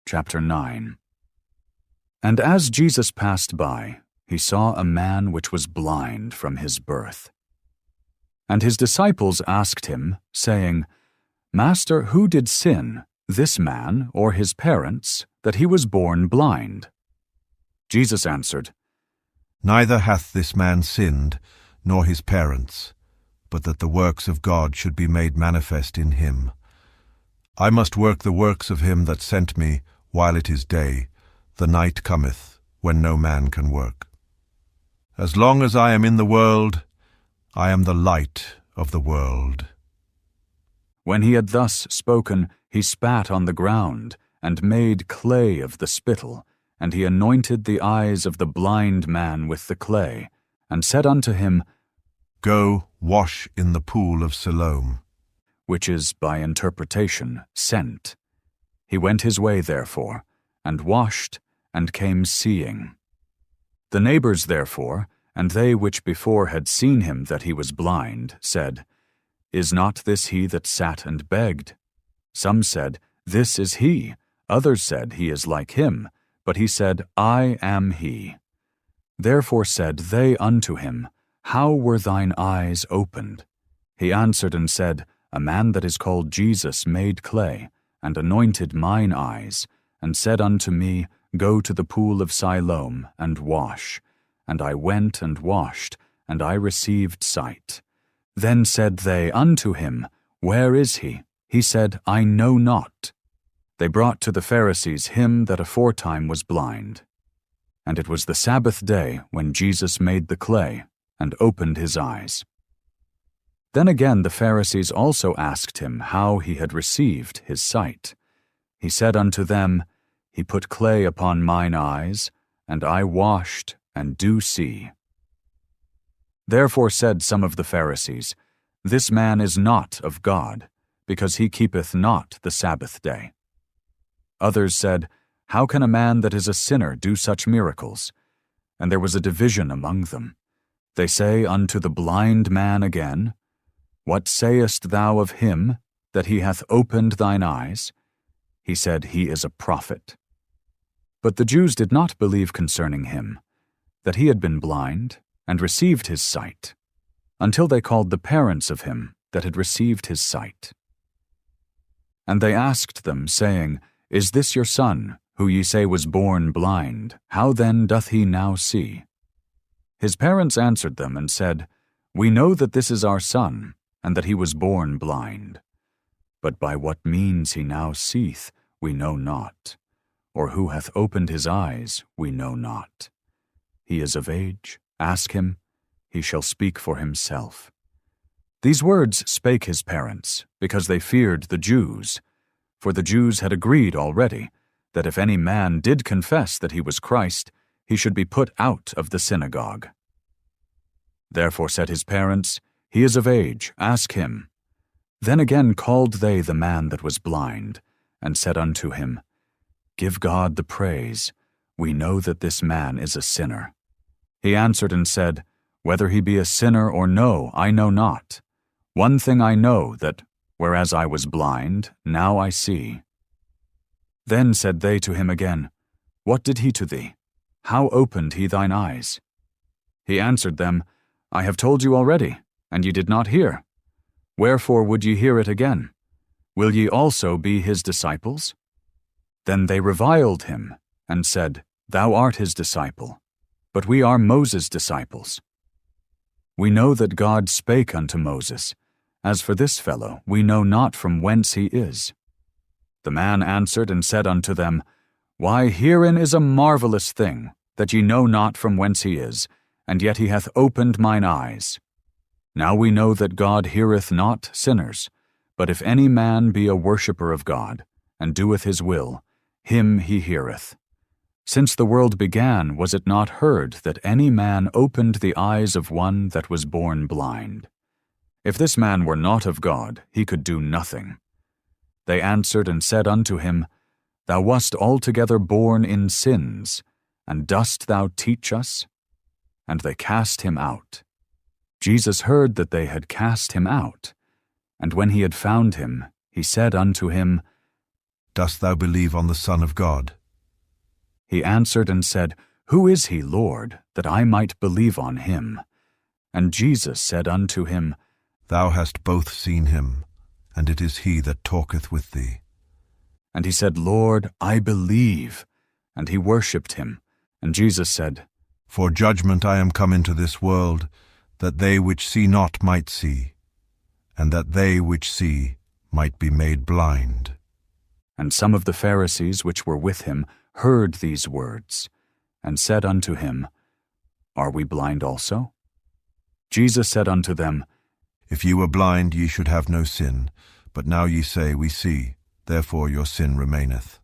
Chapter 9. And as Jesus passed by, he saw a man which was blind from his birth. And his disciples asked him, saying, Master, who did sin, this man or his parents, that he was born blind? Jesus answered, Neither hath this man sinned, nor his parents, but that the works of God should be made manifest in him. I must work the works of him that sent me while it is day. The night cometh, when no man can work. As long as I am in the world, I am the light of the world. When he had thus spoken, he spat on the ground, and made clay of the spittle, and he anointed the eyes of the blind man with the clay, and said unto him, Go, wash in the pool of Siloam, which is by interpretation, sent. He went his way therefore, and washed, and came seeing. The neighbors therefore, and they which before had seen him that he was blind, said, Is not this he that sat and begged? Some said, This is he. Others said, He is like him. But he said, I am he. Therefore said they unto him, How were thine eyes opened? He answered and said, A man that is called Jesus made clay, and anointed mine eyes, and said unto me, Go to the pool of Siloam, and wash. And I went and washed, and I received sight. Then said they unto him, Where is he? He said, I know not. They brought to the Pharisees him that aforetime was blind. And it was the Sabbath day when Jesus made the clay, and opened his eyes. Then again the Pharisees also asked him how he had received his sight. He said unto them, He put clay upon mine eyes, and I washed, and do see. Therefore said some of the Pharisees, This man is not of God, because he keepeth not the Sabbath day. Others said, How can a man that is a sinner do such miracles? And there was a division among them. They say unto the blind man again, What sayest thou of him, that he hath opened thine eyes? He said, He is a prophet. But the Jews did not believe concerning him, that he had been blind, and received his sight, until they called the parents of him that had received his sight. And they asked them, saying, Is this your son, who ye say was born blind? How then doth he now see? His parents answered them and said, We know that this is our son, and that he was born blind. But by what means he now seeth, we know not, or who hath opened his eyes, we know not. He is of age, ask him, he shall speak for himself. These words spake his parents, because they feared the Jews. For the Jews had agreed already, that if any man did confess that he was Christ, he should be put out of the synagogue. Therefore said his parents, He is of age, ask him. Then again called they the man that was blind, and said unto him, Give God the praise, we know that this man is a sinner. He answered and said, Whether he be a sinner or no, I know not. One thing I know, that, whereas I was blind, now I see. Then said they to him again, What did he to thee? How opened he thine eyes? He answered them, I have told you already, and ye did not hear. Wherefore would ye hear it again? Will ye also be his disciples? Then they reviled him, and said, Thou art his disciple, but we are Moses' disciples. We know that God spake unto Moses. As for this fellow, we know not from whence he is. The man answered and said unto them, Why, herein is a marvelous thing, that ye know not from whence he is, and yet he hath opened mine eyes. Now we know that God heareth not sinners, but if any man be a worshipper of God, and doeth his will, him he heareth. Since the world began, was it not heard that any man opened the eyes of one that was born blind? If this man were not of God, he could do nothing. They answered and said unto him, Thou wast altogether born in sins, and dost thou teach us? And they cast him out. Jesus heard that they had cast him out, and when he had found him, he said unto him, Dost thou believe on the Son of God? He answered and said, Who is he, Lord, that I might believe on him? And Jesus said unto him, Thou hast both seen him, and it is he that talketh with thee. And he said, Lord, I believe. And he worshipped him. And Jesus said, For judgment I am come into this world, that they which see not might see, and that they which see might be made blind. And some of the Pharisees which were with him heard these words, and said unto him, Are we blind also? Jesus said unto them, If ye were blind, ye should have no sin, but now ye say, We see, therefore your sin remaineth.